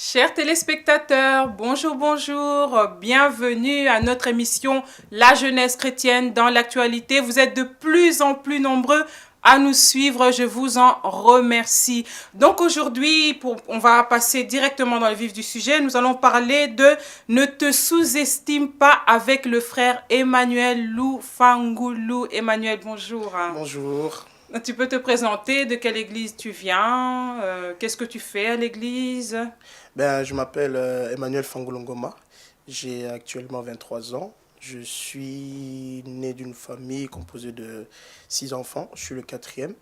Chers téléspectateurs, bonjour, bonjour, bienvenue à notre émission La jeunesse chrétienne dans l'actualité. Vous êtes de plus en plus nombreux à nous suivre, je vous en remercie. Donc aujourd'hui, on va passer directement dans le vif du sujet. Nous allons parler de Ne te sous-estime pas avec le frère Emmanuel Lufangulu. Emmanuel, bonjour. Bonjour. Tu peux te présenter, de quelle église tu viens, qu'est-ce que tu fais à l'église? Je m'appelle Emmanuel Fangolongoma. J'ai actuellement 23 ans. Je suis né d'une famille composée de 6 enfants. Je suis le quatrième.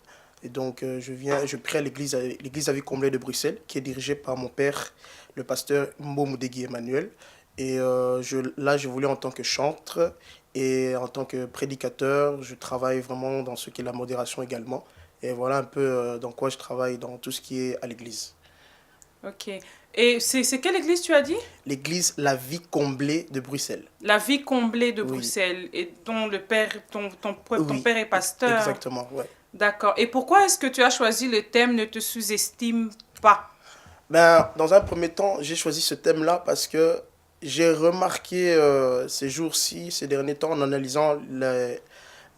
Et donc, je prie à l'église à vie comblée de Bruxelles, qui est dirigée par mon père, le pasteur Mbomoudegui Emmanuel. Et là, je voulais en tant que chantre et en tant que prédicateur, je travaille vraiment dans ce qui est la modération également. Et voilà un peu dans quoi je travaille dans tout ce qui est à l'église. Ok. Et c'est quelle église tu as dit? L'église La Vie Comblée de Bruxelles. La vie comblée de Oui, Bruxelles et dont le père, ton oui, père est pasteur. exactement, ouais. D'accord. Et pourquoi est-ce que tu as choisi le thème Ne te sous-estime pas? Dans un premier temps, j'ai choisi ce thème-là parce que j'ai remarqué ces jours-ci, ces derniers temps, en analysant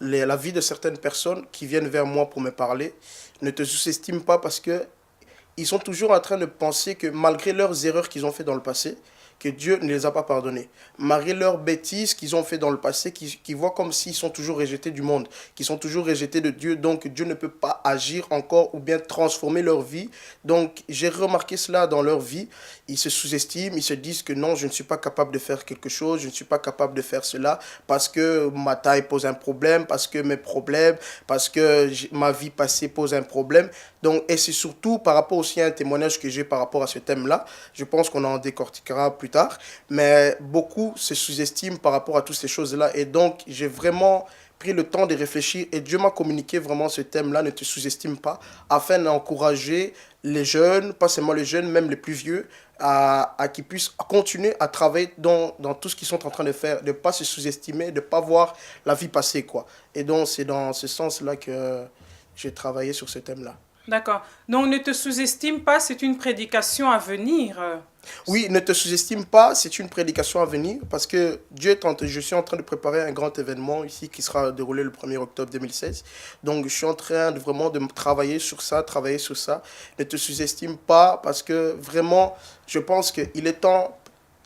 la vie de certaines personnes qui viennent vers moi pour me parler. Ne te sous-estime pas parce que ils sont toujours en train de penser que malgré leurs erreurs qu'ils ont fait dans le passé, que Dieu ne les a pas pardonnés. Malgré leurs bêtises qu'ils ont fait dans le passé, qui voient comme s'ils sont toujours rejetés du monde, qu'ils sont toujours rejetés de Dieu, donc Dieu ne peut pas agir encore ou bien transformer leur vie. Donc j'ai remarqué cela dans leur vie. Ils se sous-estiment, ils se disent que non, je ne suis pas capable de faire quelque chose, je ne suis pas capable de faire cela parce que ma taille pose un problème, parce que mes problèmes, parce que ma vie passée pose un problème. Donc, et c'est surtout par rapport aussi à un témoignage que j'ai par rapport à ce thème-là. Je pense qu'on en décortiquera plus tard. Mais beaucoup se sous-estiment par rapport à toutes ces choses-là. Et donc, j'ai vraiment pris le temps de réfléchir et Dieu m'a communiqué vraiment ce thème-là, ne te sous-estime pas, afin d'encourager les jeunes, pas seulement les jeunes, même les plus vieux, à qu'ils puissent continuer à travailler dans tout ce qu'ils sont en train de faire, de ne pas se sous-estimer, de ne pas voir la vie passer, quoi. Et donc, c'est dans ce sens-là que j'ai travaillé sur ce thème-là. D'accord. Donc ne te sous-estime pas, c'est une prédication à venir. Oui, ne te sous-estime pas, c'est une prédication à venir parce que je suis en train de préparer un grand événement ici qui sera déroulé le 1er octobre 2016. Donc, je suis en train de vraiment de travailler sur ça, travailler sur ça. Ne te sous-estime pas parce que vraiment, je pense qu'il est temps,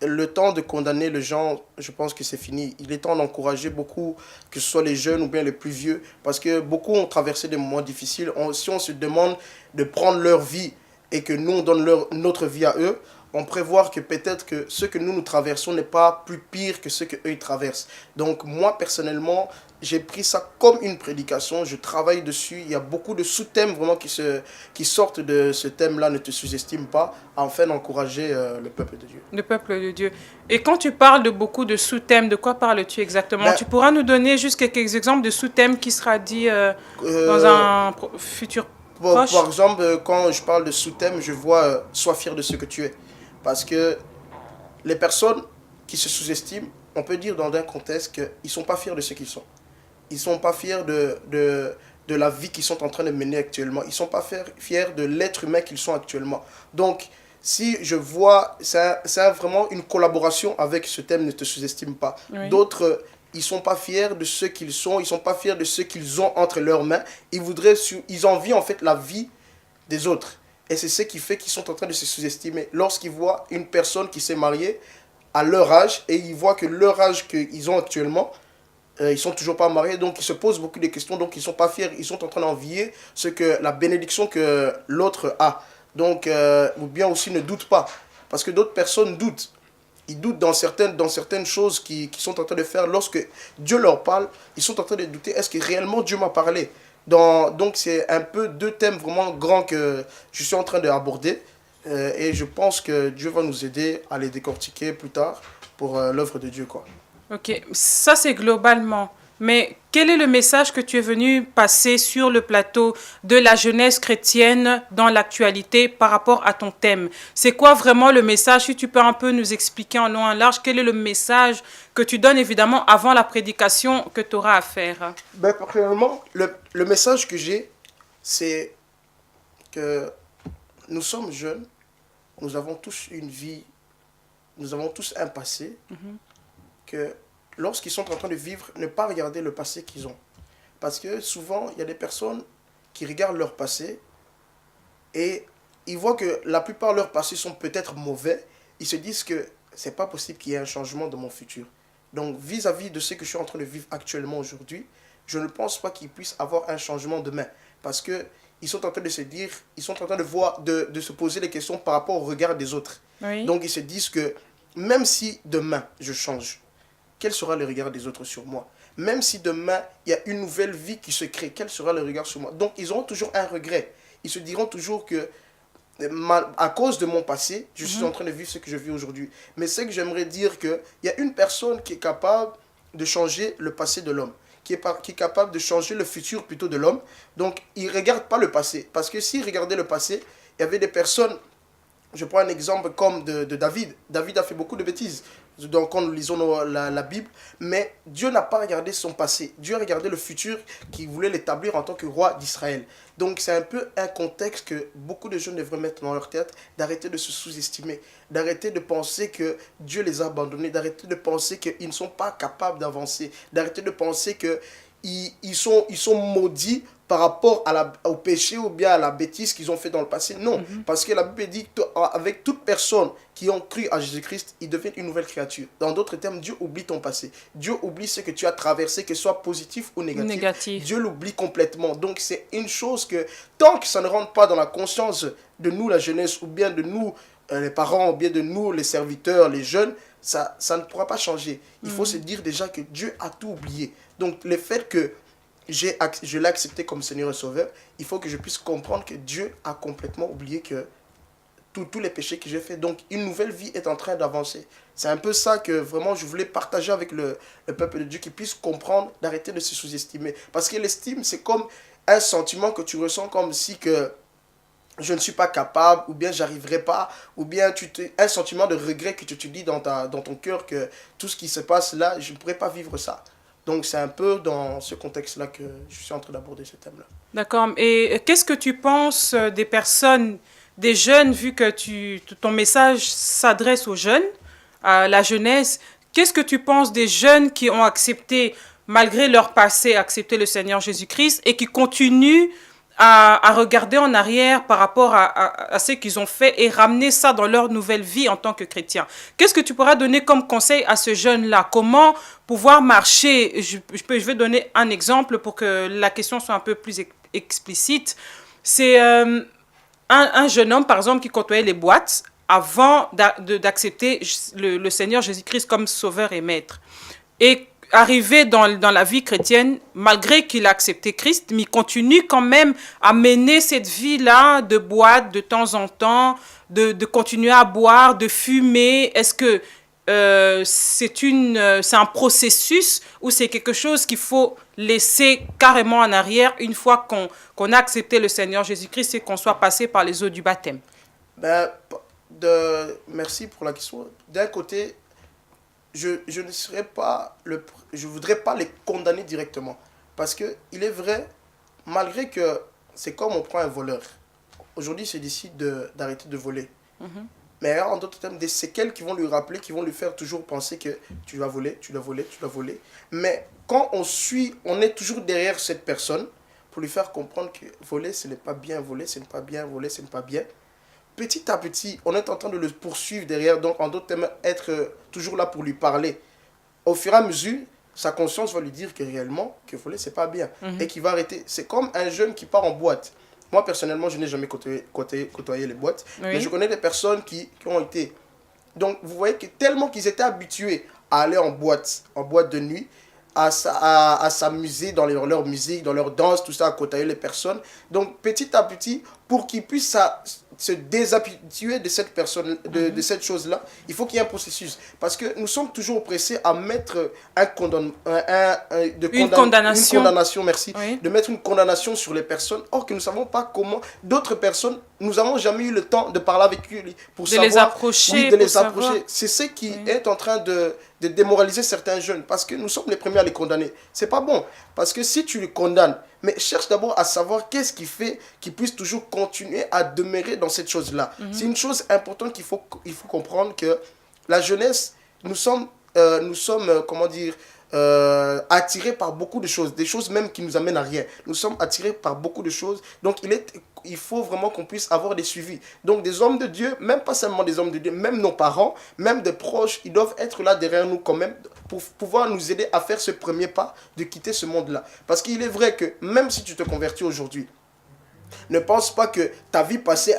le temps de condamner les gens, je pense que c'est fini. Il est temps d'encourager beaucoup, que ce soit les jeunes ou bien les plus vieux, parce que beaucoup ont traversé des moments difficiles. Si on se demande de prendre leur vie et que nous, on donne notre vie à eux, on prévoit que peut-être que ce que nous traversons n'est pas plus pire que ce qu'eux ils traversent. Donc moi, personnellement, j'ai pris ça comme une prédication, je travaille dessus. Il y a beaucoup de sous-thèmes vraiment qui sortent de ce thème-là, ne te sous-estime pas, afin d'encourager le peuple de Dieu. Le peuple de Dieu. Et quand tu parles de beaucoup de sous-thèmes, de quoi parles-tu exactement? Ben, Tu pourras nous donner juste quelques exemples de sous-thèmes qui sera dit dans euh, un futur proche? par exemple, quand je parle de sous-thème, je vois sois fier de ce que tu es. Parce que les personnes qui se sous-estiment, on peut dire dans un contexte qu'ils ne sont pas fiers de ce qu'ils sont. Ils ne sont pas fiers de la vie qu'ils sont en train de mener actuellement. Ils ne sont pas fiers de l'être humain qu'ils sont actuellement. Donc, si je vois, c'est vraiment une collaboration avec ce thème, ne te sous-estime pas. Oui. D'autres, ils ne sont pas fiers de ce qu'ils sont, ils ne sont pas fiers de ce qu'ils ont entre leurs mains. Ils envient en fait la vie des autres. Et c'est ce qui fait qu'ils sont en train de se sous-estimer. Lorsqu'ils voient une personne qui s'est mariée à leur âge et ils voient que leur âge qu'ils ont actuellement, ils sont toujours pas mariés, donc ils se posent beaucoup de questions, donc ils sont pas fiers, ils sont en train d'envier ce que la bénédiction que l'autre a. Donc, ou bien aussi ne doutent pas, parce que d'autres personnes doutent. Ils doutent dans certaines choses qui sont en train de faire. Lorsque Dieu leur parle, ils sont en train de douter, est-ce que réellement Dieu m'a parlé? Donc c'est un peu deux thèmes vraiment grands que je suis en train d'aborder. Et je pense que Dieu va nous aider à les décortiquer plus tard pour l'œuvre de Dieu, quoi. Ok, ça c'est globalement. Mais quel est le message que tu es venu passer sur le plateau de la jeunesse chrétienne dans l'actualité par rapport à ton thème? C'est quoi vraiment le message? Si tu peux un peu nous expliquer en long et en large, quel est le message que tu donnes évidemment avant la prédication que tu auras à faire? Personnellement, le message que j'ai, c'est que nous sommes jeunes nous avons tous une vie, nous avons tous un passé, que lorsqu'ils sont en train de vivre, ne pas regarder le passé qu'ils ont. Parce que souvent, il y a des personnes qui regardent leur passé et ils voient que la plupart de leurs passés sont peut-être mauvais. Ils se disent que c'est pas possible qu'il y ait un changement dans mon futur. Donc, vis-à-vis de ce que je suis en train de vivre actuellement aujourd'hui, je ne pense pas qu'il puisse avoir un changement demain. Parce que ils sont en train de se dire, ils sont en train de voir, de se poser des questions par rapport au regard des autres. Oui. Donc, ils se disent que même si demain je change, quel sera le regard des autres sur moi? Même si demain il y a une nouvelle vie qui se crée, quel sera le regard sur moi? Donc, ils auront toujours un regret. Ils se diront toujours que à cause de mon passé, je suis en train de vivre ce que je vis aujourd'hui. Mais c'est que j'aimerais dire qu'il y a une personne qui est capable de changer le passé de l'homme, qui est capable de changer le futur plutôt de l'homme. Donc, il ne regarde pas le passé. Parce que s'il regardait le passé, il y avait des personnes, je prends un exemple comme de David. David a fait beaucoup de bêtises. Donc, quand nous lisons la Bible, mais Dieu n'a pas regardé son passé. Dieu a regardé le futur qu'il voulait l'établir en tant que roi d'Israël. Donc, c'est un peu un contexte que beaucoup de jeunes devraient mettre dans leur tête, d'arrêter de se sous-estimer, d'arrêter de penser que Dieu les a abandonnés, d'arrêter de penser qu'ils ne sont pas capables d'avancer, d'arrêter de penser qu'ils sont maudits par rapport au péché ou bien à la bêtise qu'ils ont fait dans le passé. Non, parce que la Bible dit qu'avec toute personne qui ont cru à Jésus-Christ, ils deviennent une nouvelle créature. Dans d'autres termes, Dieu oublie ton passé. Dieu oublie ce que tu as traversé, que ce soit positif ou négatif. Dieu l'oublie complètement. Donc c'est une chose que tant que ça ne rentre pas dans la conscience de nous, la jeunesse, ou bien de nous, les parents, ou bien de nous, les serviteurs, les jeunes, ça ne pourra pas changer. Il faut se dire déjà que Dieu a tout oublié. Donc le fait que je l'ai accepté comme Seigneur et Sauveur, il faut que je puisse comprendre que Dieu a complètement oublié que tous les péchés que j'ai faits. Donc, une nouvelle vie est en train d'avancer. C'est un peu ça que vraiment je voulais partager avec le peuple de Dieu, qui puisse comprendre, d'arrêter de se sous-estimer. Parce que l'estime, c'est comme un sentiment que tu ressens comme si que je ne suis pas capable, ou bien j'arriverai pas, ou bien un sentiment de regret que tu te dis dans ton cœur que tout ce qui se passe là, je ne pourrais pas vivre ça. Donc, c'est un peu dans ce contexte-là que je suis en train d'aborder ce thème-là. D'accord. Et qu'est-ce que tu penses des personnes, des jeunes, vu que ton message s'adresse aux jeunes, à la jeunesse, qu'est-ce que tu penses des jeunes qui ont accepté, malgré leur passé, accepté le Seigneur Jésus-Christ et qui continuent à regarder en arrière par rapport à ce qu'ils ont fait et ramener ça dans leur nouvelle vie en tant que chrétien? Qu'est-ce que tu pourras donner comme conseil à ce jeune-là? Comment pouvoir marcher? Je vais donner un exemple pour que la question soit un peu plus explicite. C'est un jeune homme, par exemple, qui côtoyait les boîtes avant d'accepter le Seigneur Jésus-Christ comme sauveur et maître. Et arrivé dans la vie chrétienne, malgré qu'il a accepté Christ, mais il continue quand même à mener cette vie-là de boîte de temps en temps, de continuer à boire, de fumer. Est-ce que c'est un processus ou c'est quelque chose qu'il faut laisser carrément en arrière une fois qu'on a accepté le Seigneur Jésus-Christ et qu'on soit passé par les eaux du baptême? Merci pour la question. D'un côté, je ne serais pas je voudrais pas les condamner directement, parce que il est vrai, malgré que c'est comme on prend un voleur. Aujourd'hui, il se décide d'arrêter de voler. Mais en d'autres termes, des séquelles qui vont lui rappeler, qui vont lui faire toujours penser que tu vas voler, tu dois voler, tu dois voler. Mais quand on est toujours derrière cette personne pour lui faire comprendre que voler, ce n'est pas bien, voler, ce n'est pas bien, voler, ce n'est pas bien. Petit à petit, on est en train de le poursuivre derrière, donc en d'autres termes, être toujours là pour lui parler. Au fur et à mesure, sa conscience va lui dire que réellement, que voler, c'est pas bien. Et qu'il va arrêter. C'est comme un jeune qui part en boîte. Moi, personnellement, je n'ai jamais côtoyé les boîtes. Oui. Mais je connais des personnes qui ont été. Donc, vous voyez que tellement qu'ils étaient habitués à aller en boîte de nuit, à s'amuser dans leur musique, dans leur danse, tout ça, à côtoyer les personnes. Donc, petit à petit, pour qu'ils puissent se déshabituer de cette personne, de cette chose-là, il faut qu'il y ait un processus. Parce que nous sommes toujours pressés à mettre une condamnation, merci, oui. De mettre une condamnation sur les personnes, or que nous ne savons pas comment d'autres personnes, nous n'avons jamais eu le temps de parler avec eux pour savoir. Les approcher. Oui, de les approcher. C'est ce qui est en train de démoraliser certains jeunes, parce que nous sommes les premiers à les condamner. C'est pas bon, parce que si tu les condamnes, Mais cherche d'abord à savoir qu'est-ce qui fait qu'ils puissent toujours continuer à demeurer dans cette chose-là. C'est une chose importante il faut comprendre que la jeunesse, comment dire, attirés par beaucoup de choses, des choses même qui nous amènent à rien. Nous sommes attirés par beaucoup de choses, donc il faut vraiment qu'on puisse avoir des suivis. Donc des hommes de Dieu, même pas seulement des hommes de Dieu, même nos parents, même des proches, ils doivent être là derrière nous quand même pour pouvoir nous aider à faire ce premier pas de quitter ce monde-là. Parce qu'il est vrai que même si tu te convertis aujourd'hui, ne pense pas que ta vie passée,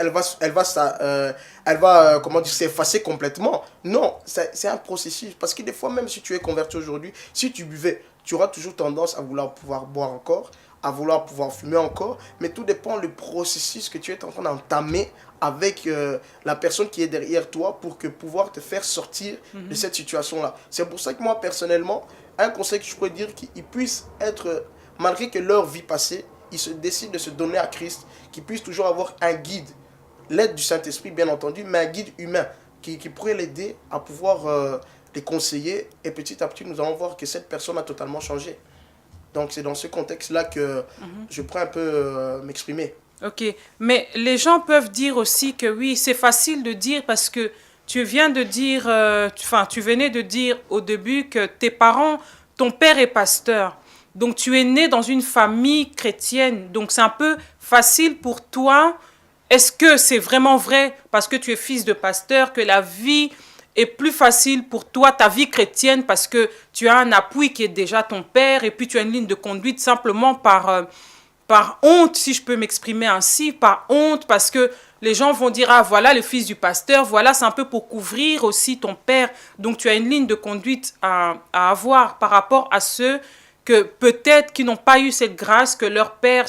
comment dire, s'effacer complètement. Non, c'est un processus. Parce que des fois, même si tu es converti aujourd'hui, si tu buvais, tu auras toujours tendance à vouloir pouvoir boire encore, à vouloir pouvoir fumer encore. Mais tout dépend du processus que tu es en train d'entamer avec la personne qui est derrière toi pour pouvoir te faire sortir de cette situation-là. C'est pour ça que moi, personnellement, un conseil que je pourrais dire, qu'ils puissent être, malgré que leur vie passée, ils se décident de se donner à Christ, qu'ils puissent toujours avoir un guide, l'aide du Saint-Esprit bien entendu, mais un guide humain qui pourrait l'aider à pouvoir les conseiller, et petit à petit nous allons voir que cette personne a totalement changé. Donc c'est dans ce contexte-là que je pourrais un peu m'exprimer. Ok, mais les gens peuvent dire aussi que oui, c'est facile de dire parce que tu viens de dire, tu venais de dire au début que tes parents, ton père est pasteur. Donc, tu es né dans une famille chrétienne. Donc, c'est un peu facile pour toi. Est-ce que c'est vraiment vrai, parce que tu es fils de pasteur, que la vie est plus facile pour toi, ta vie chrétienne, parce que tu as un appui qui est déjà ton père, et puis tu as une ligne de conduite simplement par honte, si je peux m'exprimer ainsi, par honte, parce que les gens vont dire, ah voilà le fils du pasteur, voilà, c'est un peu pour couvrir aussi ton père. Donc, tu as une ligne de conduite à avoir par rapport à ceux que peut-être qui n'ont pas eu cette grâce que leur père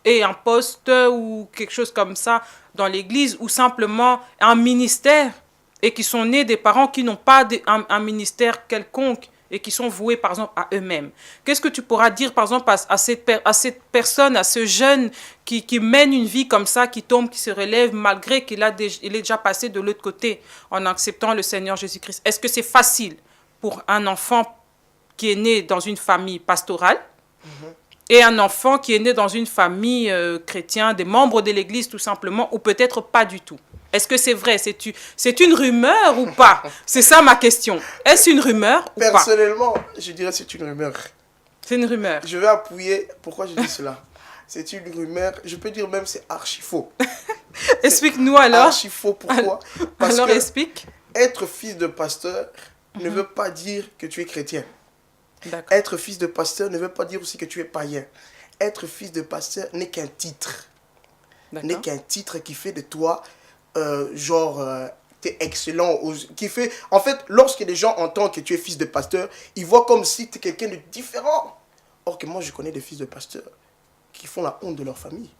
ait un poste ou quelque chose comme ça dans l'église ou simplement un ministère et qui sont nés des parents qui n'ont pas un ministère quelconque et qui sont voués par exemple à eux-mêmes. Qu'est-ce que tu pourras dire par exemple à cette personne, à ce jeune qui mène une vie comme ça, qui tombe, qui se relève malgré qu'il est déjà passé de l'autre côté en acceptant le Seigneur Jésus-Christ? Est-ce que c'est facile pour un enfant qui est né dans une famille pastorale et un enfant qui est né dans une famille chrétienne, des membres de l'église tout simplement, ou peut-être pas du tout? Est-ce que c'est vrai? C'est une rumeur ou pas? C'est ça ma question. Est-ce une rumeur ou pas? Personnellement, je dirais c'est une rumeur. C'est une rumeur. Je vais appuyer. Pourquoi je dis cela? C'est une rumeur. Je peux dire même c'est archi faux. Explique-nous alors. Archi faux. Pourquoi? Parce alors que explique. Être fils de pasteur ne veut pas dire que tu es chrétien. D'accord. Être fils de pasteur ne veut pas dire aussi que tu es païen. Être fils de pasteur n'est qu'un titre. N'est qu'un titre qui fait de toi, t'es excellent. Qui fait, en fait, lorsque les gens entendent que tu es fils de pasteur, ils voient comme si tu es quelqu'un de différent. Or que moi, je connais des fils de pasteurs qui font la honte de leur famille.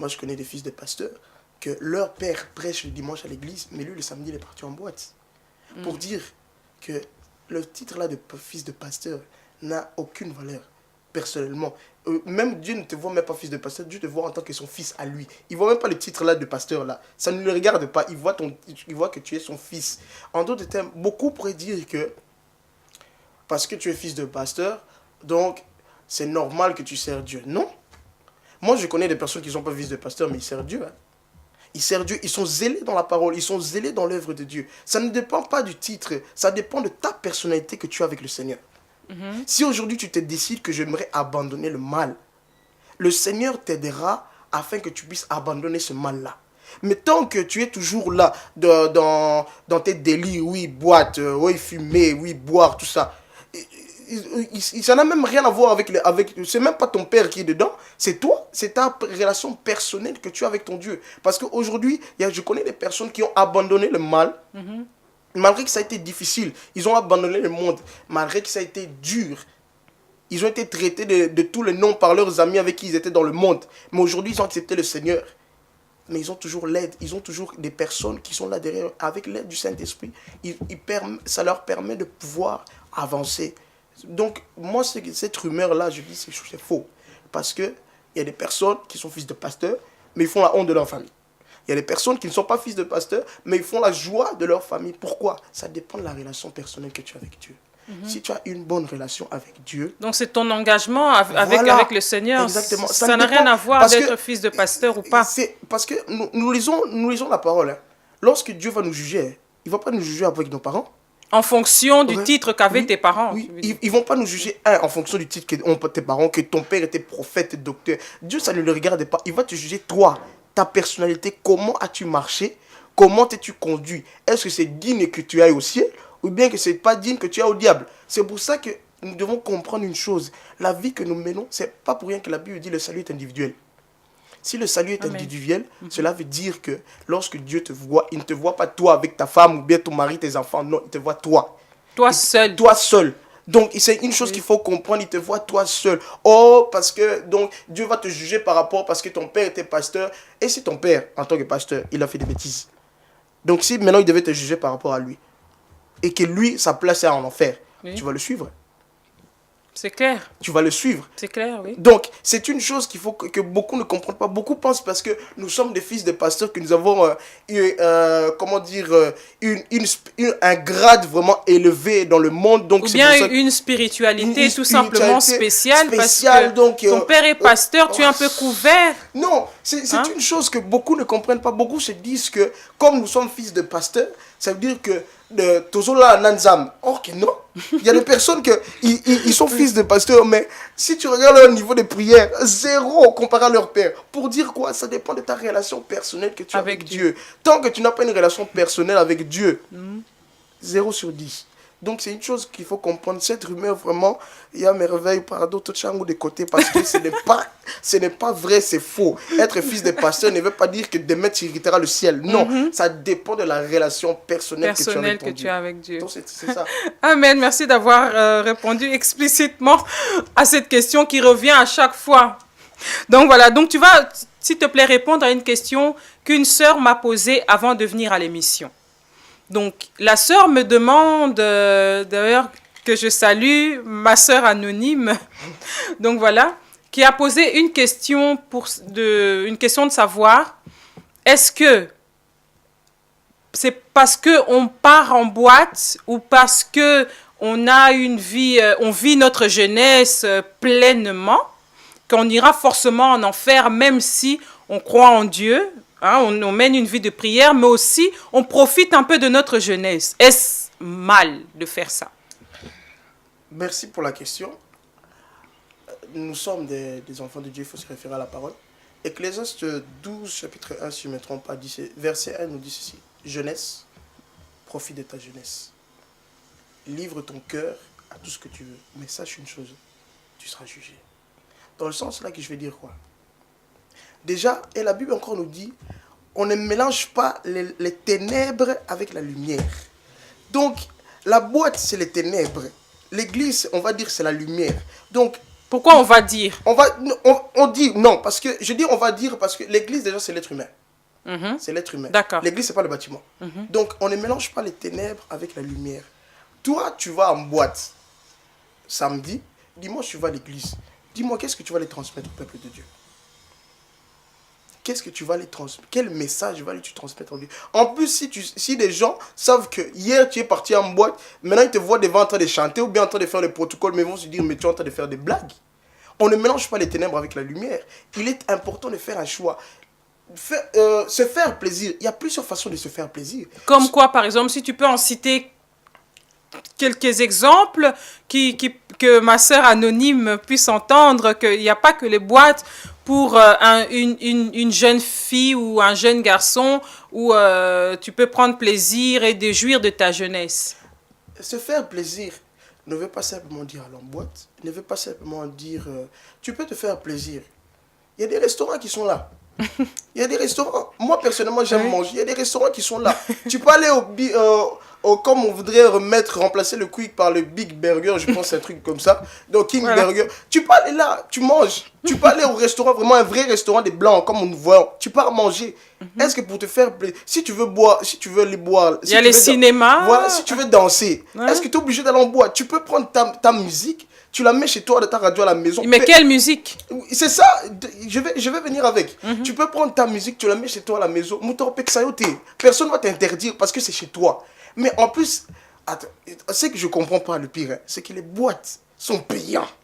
Moi, je connais des fils de pasteurs que leur père prêche le dimanche à l'église, mais lui, le samedi, il est parti en boîte. Pour dire que le titre-là de fils de pasteur n'a aucune valeur, personnellement. Même Dieu ne te voit même pas fils de pasteur, Dieu te voit en tant que son fils à lui. Il ne voit même pas le titre-là de pasteur-là. Ça ne le regarde pas, il voit que tu es son fils. En d'autres termes, beaucoup pourraient dire que parce que tu es fils de pasteur, donc c'est normal que tu sers Dieu. Non. Moi, je connais des personnes qui ne sont pas fils de pasteur, mais ils servent Dieu. Ils servent Dieu, ils sont zélés dans la parole, ils sont zélés dans l'œuvre de Dieu. Ça ne dépend pas du titre, ça dépend de ta personnalité que tu as avec le Seigneur. Si aujourd'hui tu te décides que j'aimerais abandonner le mal, le Seigneur t'aidera afin que tu puisses abandonner ce mal-là. Mais tant que tu es toujours là, dans tes délires, oui, boîte, oui, fumer, oui, boire, tout ça, ça n'a même rien à voir avec c'est même pas ton père qui est dedans, c'est toi, c'est ta relation personnelle que tu as avec ton Dieu. Parce qu'aujourd'hui, je connais des personnes qui ont abandonné le mal, malgré que ça a été difficile. Ils ont abandonné le monde, malgré que ça a été dur. Ils ont été traités de tous les noms par leurs amis avec qui ils étaient dans le monde. Mais aujourd'hui, ils ont accepté le Seigneur. Mais ils ont toujours l'aide, ils ont toujours des personnes qui sont là derrière, avec l'aide du Saint-Esprit. Ça leur permet de pouvoir avancer. Donc, moi, cette rumeur-là, je dis que c'est faux. Parce qu'il y a des personnes qui sont fils de pasteurs, mais ils font la honte de leur famille. Il y a des personnes qui ne sont pas fils de pasteurs, mais ils font la joie de leur famille. Pourquoi? Ça dépend de la relation personnelle que tu as avec Dieu. Si tu as une bonne relation avec Dieu... Donc c'est ton engagement avec le Seigneur. Exactement. Ça n'a rien à voir d'être fils de pasteur ou pas. Parce que nous lisons la parole. Hein. Lorsque Dieu va nous juger, il ne va pas nous juger avec nos parents. En fonction du titre qu'avaient tes parents. Oui, ils ne vont pas nous juger en fonction du titre qu'ont tes parents, que ton père était prophète, docteur. Dieu, ça ne le regarde pas. Il va te juger toi, ta personnalité, comment as-tu marché, comment t'es-tu conduit. Est-ce que c'est digne que tu ailles au ciel ou bien que ce n'est pas digne que tu ailles au diable. C'est pour ça que nous devons comprendre une chose. La vie que nous menons, ce n'est pas pour rien que la Bible dit le salut est individuel. Si le salut est individuel, cela veut dire que lorsque Dieu te voit, il ne te voit pas toi avec ta femme ou bien ton mari, tes enfants. Non, il te voit toi. Toi seul. Toi seul. Donc, c'est une chose qu'il faut comprendre. Il te voit toi seul. Oh, parce que donc Dieu va te juger par rapport parce que ton père était pasteur. Et si ton père, en tant que pasteur, il a fait des bêtises. Donc, si maintenant il devait te juger par rapport à lui et que lui, sa place est en enfer, tu vas le suivre. C'est clair. Tu vas le suivre. C'est clair, oui. Donc, c'est une chose qu'il faut que beaucoup ne comprennent pas. Beaucoup pensent parce que nous sommes des fils de pasteurs que nous avons un grade vraiment élevé dans le monde. Donc, ou bien une spiritualité tout simplement spéciale parce que donc, ton père est pasteur, tu es un peu couvert. Non, c'est une chose que beaucoup ne comprennent pas. Beaucoup se disent que comme nous sommes fils de pasteurs, ça veut dire que Tozola Nanzam. Or que non. Il y a des personnes ils sont fils de pasteurs, mais si tu regardes leur niveau de prière, zéro comparé à leur père. Pour dire quoi? Ça dépend de ta relation personnelle que tu as avec Dieu. Tant que tu n'as pas une relation personnelle avec Dieu, 0 sur 10. Donc c'est une chose qu'il faut comprendre. Cette rumeur, vraiment, il y a mes réveils par d'autres changos de côté parce que ce n'est pas vrai, c'est faux. Être fils de pasteur ne veut pas dire que demain tu hériteras le ciel. Non, ça dépend de la relation personnelle que tu as avec Dieu. Donc c'est ça. Amen, merci d'avoir répondu explicitement à cette question qui revient à chaque fois. Donc voilà, donc tu vas, s'il te plaît, répondre à une question qu'une sœur m'a posée avant de venir à l'émission. Donc, la sœur me demande, d'ailleurs, que je salue, ma sœur anonyme, donc voilà, qui a posé une question de savoir, est-ce que c'est parce qu'on part en boîte ou parce qu'on a une vie, on vit notre jeunesse pleinement, qu'on ira forcément en enfer, même si on croit en Dieu. Hein, on mène une vie de prière, mais aussi on profite un peu de notre jeunesse. Est-ce mal de faire ça? Merci pour la question. Nous sommes des enfants de Dieu, il faut se référer à la parole. Ecclésiaste 12, chapitre 1, si je ne me trompe pas, verset 1 nous dit ceci. Jeunesse, profite de ta jeunesse. Livre ton cœur à tout ce que tu veux. Mais sache une chose, tu seras jugé. Dans le sens là que je vais dire quoi? Déjà, et la Bible encore nous dit, on ne mélange pas les ténèbres avec la lumière. Donc, la boîte, c'est les ténèbres. L'église, on va dire, c'est la lumière. Donc, pourquoi on va dire? On dit non, parce que, je dis on va dire parce que l'église, déjà, c'est l'être humain. C'est l'être humain. D'accord. L'église, c'est pas le bâtiment. Donc, on ne mélange pas les ténèbres avec la lumière. Toi, tu vas en boîte samedi, dimanche, tu vas à l'église. Dis-moi, qu'est-ce que tu vas aller transmettre au peuple de Dieu? Qu'est-ce que tu vas les transmettre? Quel message vas-tu transmettre en vie? En plus, si les gens savent que hier tu es parti en boîte, maintenant ils te voient devant en train de chanter ou bien en train de faire le protocole, mais ils vont se dire, mais tu es en train de faire des blagues. On ne mélange pas les ténèbres avec la lumière. Il est important de faire un choix. Se faire plaisir. Il y a plusieurs façons de se faire plaisir. Comme quoi, par exemple, si tu peux en citer quelques exemples que ma sœur anonyme puisse entendre, qu'il n'y a pas que les boîtes pour une jeune fille ou un jeune garçon où tu peux prendre plaisir et te jouir de ta jeunesse. Se faire plaisir ne veut pas simplement dire aller en boîte, ne veut pas simplement dire tu peux te faire plaisir. Il y a des restaurants qui sont là. Il y a des restaurants, moi personnellement j'aime manger, il y a des restaurants qui sont là. Tu peux aller comme on voudrait remplacer le Quick par le Big Burger, je pense un truc comme ça. Donc King Burger, tu peux aller là, tu manges. Tu peux aller au restaurant, vraiment un vrai restaurant des blancs comme on nous voit. Tu pars manger. Est-ce que pour te faire plaisir, si tu veux boire, si tu veux aller boire, il y a les cinémas. Voilà, si tu veux danser, est-ce que tu es obligé d'aller en boîte? Tu peux prendre ta musique, tu la mets chez toi de ta radio à la maison. Mais quelle musique? C'est ça, je vais venir avec. Tu peux prendre ta musique, tu la mets chez toi à la maison. Personne ne va t'interdire parce que c'est chez toi. Mais en plus, Attends, ce que je comprends pas le pire, hein, c'est que les boîtes sont payantes.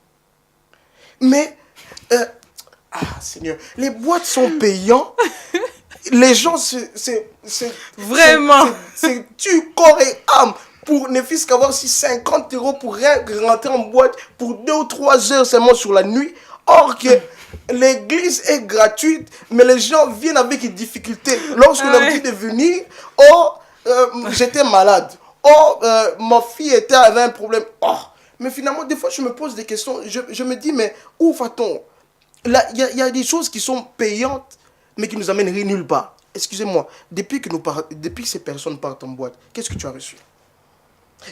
Mais, Seigneur, les boîtes sont payantes. Les gens, Vraiment. tuent corps et âme pour ne fût-ce qu'avoir 50 € pour rentrer en boîte pour 2 ou 3 heures seulement sur la nuit. Or que l'église est gratuite, mais les gens viennent avec des difficultés. Lorsqu'on leur dit de venir, j'étais malade. Ma fille avait un problème. Mais finalement, des fois, je me pose des questions. Je me dis, mais où va-t-on? Là, il y a des choses qui sont payantes, mais qui nous amènent nulle part. Excusez-moi, depuis que ces personnes partent en boîte, qu'est-ce que tu as reçu?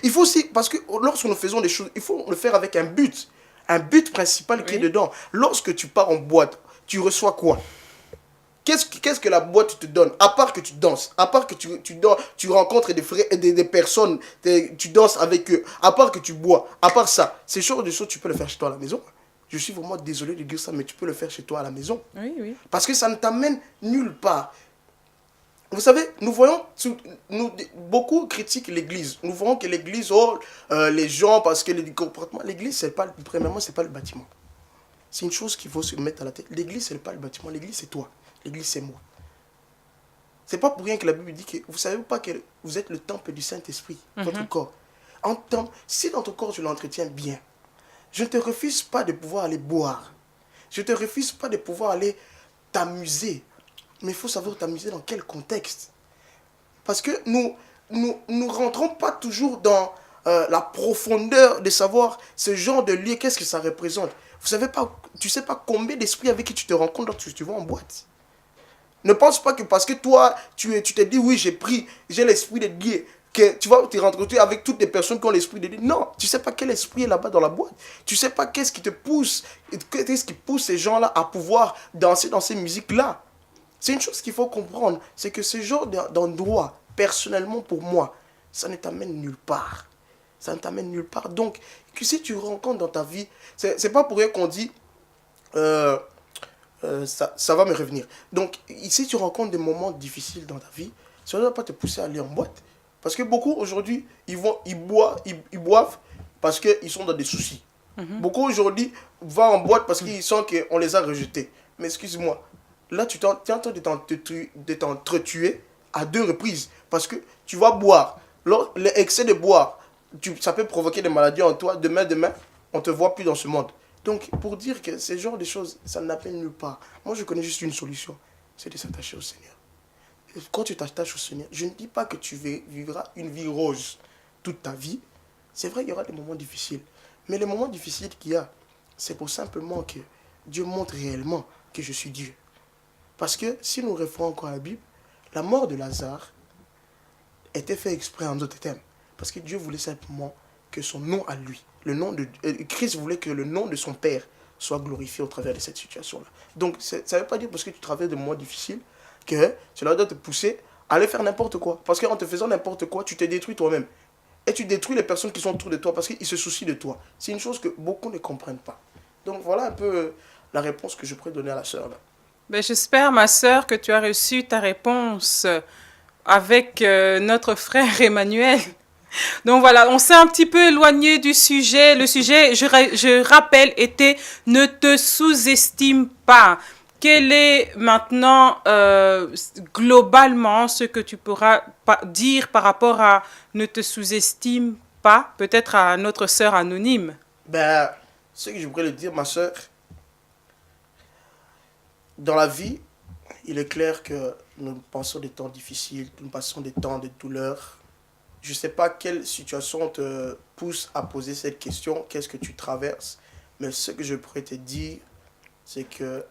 Il faut aussi, parce que lorsque nous faisons des choses, il faut le faire avec un but. Un but principal qui est dedans. Lorsque tu pars en boîte, tu reçois quoi? Qu'est-ce que la boîte te donne? À part que tu danses, à part que tu rencontres des personnes, tu danses avec eux, à part que tu bois, à part ça, ces choses de choses, tu peux le faire chez toi à la maison. Je suis vraiment désolé de dire ça, mais tu peux le faire chez toi à la maison. Oui, oui. Parce que ça ne t'amène nulle part. Vous savez, nous voyons, beaucoup critiquent l'église. Nous voyons que l'église, les gens, parce que les comportements, l'église, premièrement, c'est pas le bâtiment. C'est une chose qu'il faut se mettre à la tête. L'église, c'est pas le bâtiment, l'église, c'est toi. L'église, c'est moi. C'est pas pour rien que la Bible dit que vous savez pas que vous êtes le temple du Saint-Esprit, votre corps. Si dans ton corps, tu l'entretiens bien, je ne te refuse pas de pouvoir aller boire. Je ne te refuse pas de pouvoir aller t'amuser. Mais il faut savoir t'amuser dans quel contexte. Parce que nous rentrons pas toujours dans la profondeur de savoir ce genre de lieu, qu'est-ce que ça représente. Tu sais pas combien d'esprits avec qui tu te rencontres lorsque tu vas en boîte. Ne pense pas que parce que toi, tu te dis, oui, j'ai l'esprit de Dieu, que tu vas te rencontrer avec toutes les personnes qui ont l'esprit de Dieu. Non, tu ne sais pas quel esprit est là-bas dans la boîte. Tu ne sais pas qu'est-ce qui pousse ces gens-là à pouvoir danser dans ces musiques-là. C'est une chose qu'il faut comprendre, c'est que ce genre d'endroit, personnellement pour moi, ça ne t'amène nulle part. Ça ne t'amène nulle part. Donc, si tu rencontres dans ta vie, c'est pas pour rien qu'on dit... ça va me revenir. Donc, si tu rencontres des moments difficiles dans ta vie, ça ne doit pas te pousser à aller en boîte. Parce que beaucoup, aujourd'hui, ils boivent parce qu'ils sont dans des soucis. Beaucoup, aujourd'hui, vont en boîte parce qu'ils sentent qu'on les a rejetés. Mais excuse-moi, là, tu es en train de t'entretuer à 2 reprises. Parce que tu vas boire. L'excès de boire, ça peut provoquer des maladies en toi. Demain, on ne te voit plus dans ce monde. Donc, pour dire que ce genre de choses, ça n'appelle nulle part. Moi, je connais juste une solution. C'est de s'attacher au Seigneur. Et quand tu t'attaches au Seigneur, je ne dis pas que tu vivras une vie rose toute ta vie. C'est vrai, il y aura des moments difficiles. Mais les moments difficiles qu'il y a, c'est pour simplement que Dieu montre réellement que je suis Dieu. Parce que si nous référons encore à la Bible, la mort de Lazare était fait exprès en d'autres termes. Parce que Dieu voulait simplement que son nom à lui, Christ voulait que le nom de son Père soit glorifié au travers de cette situation-là. Donc, ça ne veut pas dire parce que tu traverses des moments difficiles que cela doit te pousser à aller faire n'importe quoi. Parce qu'en te faisant n'importe quoi, tu te détruis toi-même. Et tu détruis les personnes qui sont autour de toi parce qu'ils se soucient de toi. C'est une chose que beaucoup ne comprennent pas. Donc, voilà un peu la réponse que je pourrais donner à la sœur là. Ben, j'espère, ma sœur, que tu as reçu ta réponse avec notre frère Emmanuel. Donc voilà, on s'est un petit peu éloigné du sujet. Le sujet, je rappelle, était « Ne te sous-estime pas ». Quel est maintenant globalement ce que tu pourras dire par rapport à « Ne te sous-estime pas », peut-être à notre sœur anonyme? Ben, ce que je voudrais le dire, ma sœur, dans la vie, il est clair que nous passons des temps difficiles, nous passons des temps de douleur. Je ne sais pas quelle situation te pousse à poser cette question, qu'est-ce que tu traverses, mais ce que je pourrais te dire, c'est que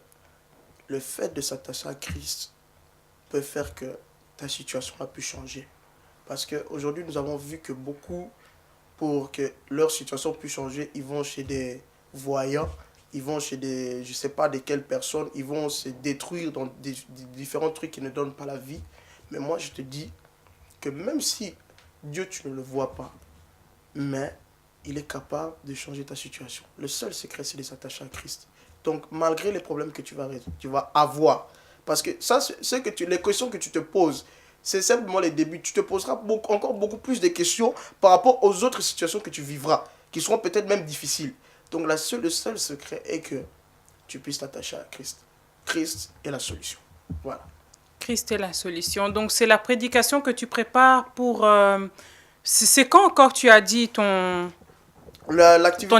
le fait de s'attacher à Christ peut faire que ta situation a pu changer. Parce qu'aujourd'hui, nous avons vu que beaucoup, pour que leur situation puisse changer, ils vont chez des voyants, ils vont chez des, je ne sais pas de quelles personnes, ils vont se détruire dans des différents trucs qui ne donnent pas la vie. Mais moi, je te dis que même si Dieu, tu ne le vois pas, mais il est capable de changer ta situation. Le seul secret, c'est de s'attacher à Christ. Donc, malgré les problèmes que tu vas avoir, parce que ça, les questions que tu te poses, C'est simplement les débuts. Tu te poseras encore beaucoup plus de questions par rapport aux autres situations que tu vivras, qui seront peut-être même difficiles. Donc le seul secret est que tu puisses t'attacher à Christ. Christ est la solution. Voilà. Christ est la solution. Donc, c'est la prédication que tu prépares pour... c'est quand encore tu as dit ton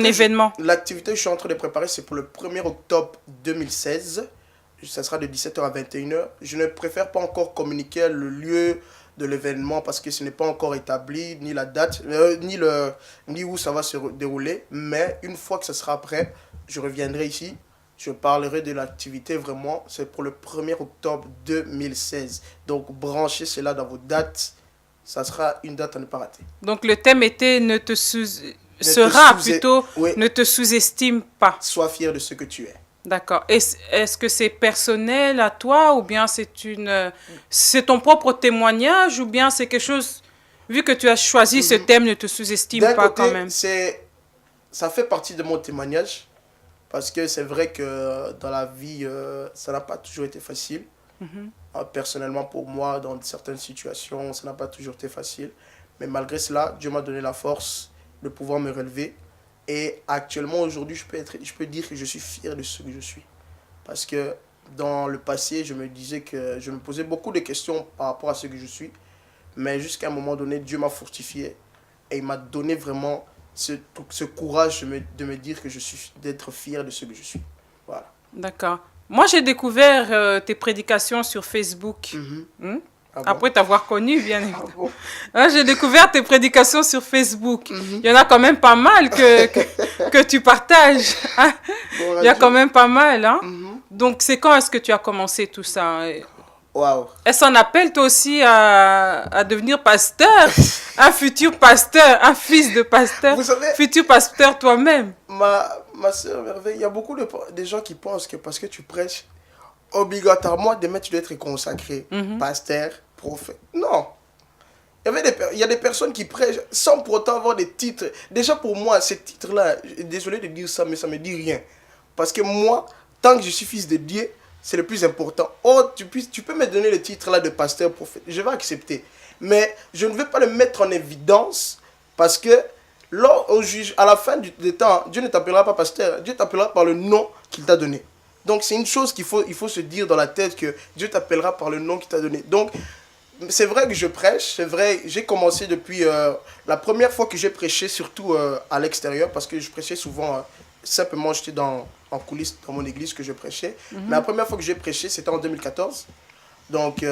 événement? L'activité que je suis en train de préparer, c'est pour le 1er octobre 2016. Ça sera de 17h à 21h. Je ne préfère pas encore communiquer le lieu de l'événement parce que ce n'est pas encore établi, ni la date, ni où ça va se dérouler. Mais une fois que ça sera prêt, je reviendrai ici. Je parlerai de l'activité vraiment. C'est pour le 1er octobre 2016. Donc, branchez cela dans vos dates. Ça sera une date à ne pas rater. Donc, le thème était ne te sous-estime pas. Sois fier de ce que tu es. D'accord. Est-ce que c'est personnel à toi ou bien c'est ton propre témoignage ou bien c'est quelque chose, vu que tu as choisi ce thème, ne te sous-estime pas quand même? Ça fait partie de mon témoignage parce que c'est vrai que dans la vie, ça n'a pas toujours été facile. Personnellement, pour moi, dans certaines situations, ça n'a pas toujours été facile. Mais malgré cela, Dieu m'a donné la force de pouvoir me relever. Et actuellement, aujourd'hui, je peux dire que je suis fier de ce que je suis. Parce que dans le passé, je me posais beaucoup de questions par rapport à ce que je suis. Mais jusqu'à un moment donné, Dieu m'a fortifié. Et il m'a donné vraiment ce courage de me dire que d'être fier de ce que je suis. Voilà. D'accord. Moi, j'ai découvert tes prédications sur Facebook. Ah bon? Après t'avoir connu, bien évidemment. J'ai découvert tes prédications sur Facebook. Il y en a quand même pas mal que tu partages. Hein? Bon, il y a quand même pas mal. Hein? Donc, c'est quand est-ce que tu as commencé tout ça? Wow. Est-ce un appel, toi aussi, à devenir pasteur? Un futur pasteur, un fils de pasteur? Vous savez, futur pasteur toi-même? Ma soeur Merveille, il y a beaucoup de gens qui pensent que parce que tu prêches, obligatoirement, demain tu dois être consacré, pasteur, prophète. Non. Il y a des personnes qui prêchent sans pour autant avoir des titres. Déjà pour moi, ces titres-là, désolé de dire ça, mais ça ne me dit rien. Parce que moi, tant que je suis fils de Dieu, c'est le plus important. Oh, tu peux me donner le titre-là de pasteur, prophète. Je vais accepter. Mais je ne vais pas le mettre en évidence parce que à la fin du temps, Dieu ne t'appellera pas pasteur. Dieu t'appellera par le nom qu'il t'a donné. Donc, c'est une chose il faut se dire dans la tête que Dieu t'appellera par le nom qu'il t'a donné. Donc, c'est vrai que je prêche. C'est vrai, j'ai commencé depuis la première fois que j'ai prêché, surtout à l'extérieur, parce que je prêchais souvent, simplement, j'étais en coulisses dans mon église que je prêchais. Mais la première fois que j'ai prêché, c'était en 2014. Donc,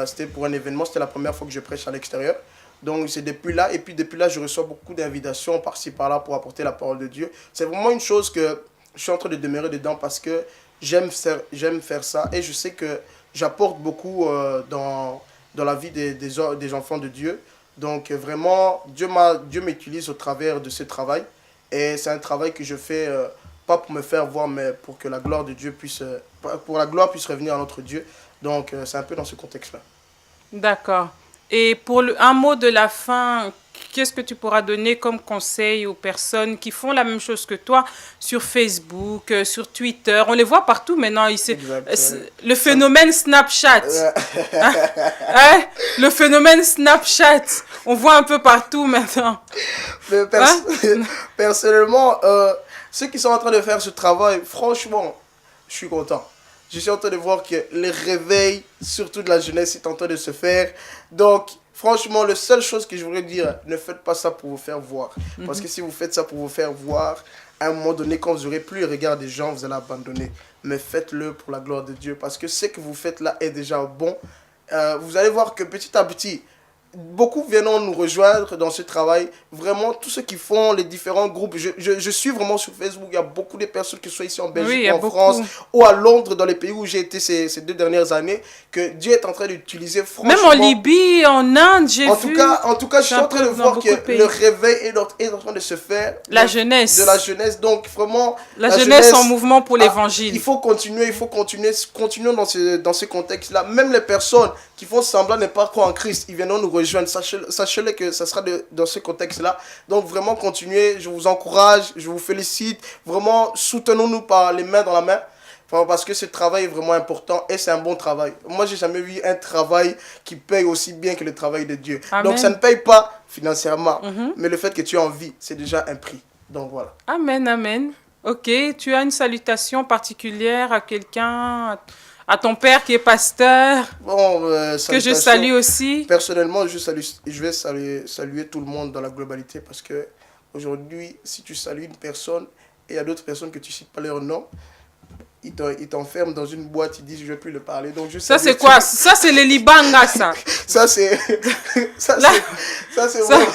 c'était pour un événement. C'était la première fois que je prêche à l'extérieur. Donc, c'est depuis là. Et puis, depuis là, je reçois beaucoup d'invitations par-ci, par-là pour apporter la parole de Dieu. C'est vraiment une chose que je suis en train de demeurer dedans parce que j'aime faire ça. Et je sais que j'apporte beaucoup dans la vie des enfants de Dieu. Donc, vraiment, Dieu m'utilise au travers de ce travail. Et c'est un travail que je fais pas pour me faire voir, mais pour que la gloire de Dieu puisse revenir à notre Dieu. Donc, c'est un peu dans ce contexte-là. D'accord. Et pour un mot de la fin, qu'est-ce que tu pourras donner comme conseil aux personnes qui font la même chose que toi sur Facebook, sur Twitter? On les voit partout maintenant. Le phénomène Snapchat. Le phénomène Snapchat. On voit un peu partout maintenant. Mais personnellement, ceux qui sont en train de faire ce travail, franchement, je suis content. Je suis en train de voir que les réveils, surtout de la jeunesse, est en train de se faire. Donc, franchement, la seule chose que je voudrais dire, ne faites pas ça pour vous faire voir. Parce que si vous faites ça pour vous faire voir, à un moment donné, quand vous n'aurez plus le regard des gens, vous allez abandonner. Mais faites-le pour la gloire de Dieu. Parce que ce que vous faites là est déjà bon. Vous allez voir que petit à petit, beaucoup viendront nous rejoindre dans ce travail. Vraiment, tous ceux qui font les différents groupes. Je suis vraiment sur Facebook. Il y a beaucoup de personnes qui sont ici en Belgique, en France, ou à Londres, dans les pays où j'ai été ces 2 dernières années, que Dieu est en train d'utiliser. Même en Libye, en Inde, j'ai vu. En tout cas, je suis en train de voir que le réveil est en train de se faire. La jeunesse. De la jeunesse. Donc, vraiment. La jeunesse en mouvement pour l'évangile. Il faut continuer. Continuons dans ce contexte-là. Même les personnes qui font semblant de ne pas croire en Christ, ils viendront nous rejoindre. Sachez-le que ça sera dans ce contexte-là. Donc vraiment continuez, je vous encourage, je vous félicite. Vraiment soutenons-nous par les mains dans la main. Enfin, parce que ce travail est vraiment important et c'est un bon travail. Moi, j'ai jamais vu un travail qui paye aussi bien que le travail de Dieu. Amen. Donc, ça ne paye pas financièrement, Mhm. mais le fait que tu es en vie, c'est déjà un prix. Donc, voilà. Amen, amen. Ok, tu as une salutation particulière à quelqu'un, à ton père qui est pasteur, Bon, que je salutations. salue aussi. Personnellement, je vais saluer tout le monde dans la globalité parce que aujourd'hui, si tu salues une personne et il y a d'autres personnes que tu ne cites pas leur nom, ils t'enferment dans une boîte, ils disent je ne vais plus le parler. Donc, je Ça, salue c'est quoi? Ça, c'est les Libanga, ça. Ça, c'est. Ça, Là- c'est ça- vraiment.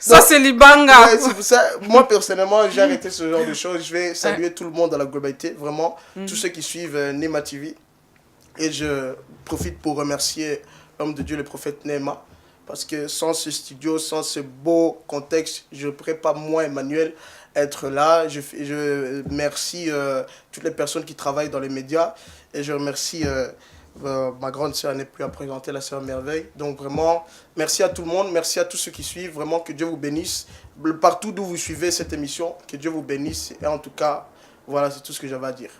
Ça, c'est Libanga. Ouais, c'est pour ça, moi personnellement, j'ai arrêté ce genre de choses. Je vais saluer tout le monde dans la globalité, vraiment, tous ceux qui suivent Nema TV. Et je profite pour remercier l'homme de Dieu, le prophète Nema. Parce que sans ce studio, sans ce beau contexte, je ne pourrais pas, moi, Emmanuel, être là. Je remercie toutes les personnes qui travaillent dans les médias. Et je remercie ma grande sœur, n'est plus à présenter, la sœur Merveille. Donc vraiment, merci à tout le monde. Merci à tous ceux qui suivent. Vraiment, que Dieu vous bénisse. Partout d'où vous suivez cette émission, que Dieu vous bénisse. Et en tout cas, voilà, c'est tout ce que j'avais à dire.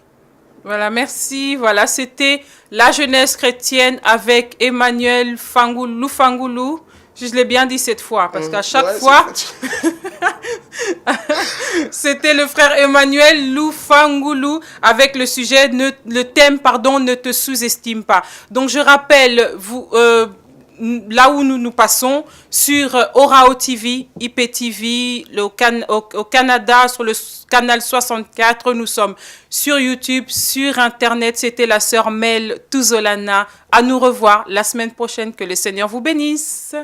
Voilà, merci. Voilà, c'était la jeunesse chrétienne avec Emmanuel Fangoulou. Je l'ai bien dit cette fois, parce qu'à chaque fois, c'était le frère Emmanuel Loufangoulou avec le sujet, le thème, pardon, ne te sous-estime pas. Donc, je rappelle, là où nous passons, sur Orao TV, IPTV, au Canada, sur le canal 64, nous sommes sur YouTube, sur Internet. C'était la sœur Mel Touzolana. À nous revoir la semaine prochaine. Que le Seigneur vous bénisse.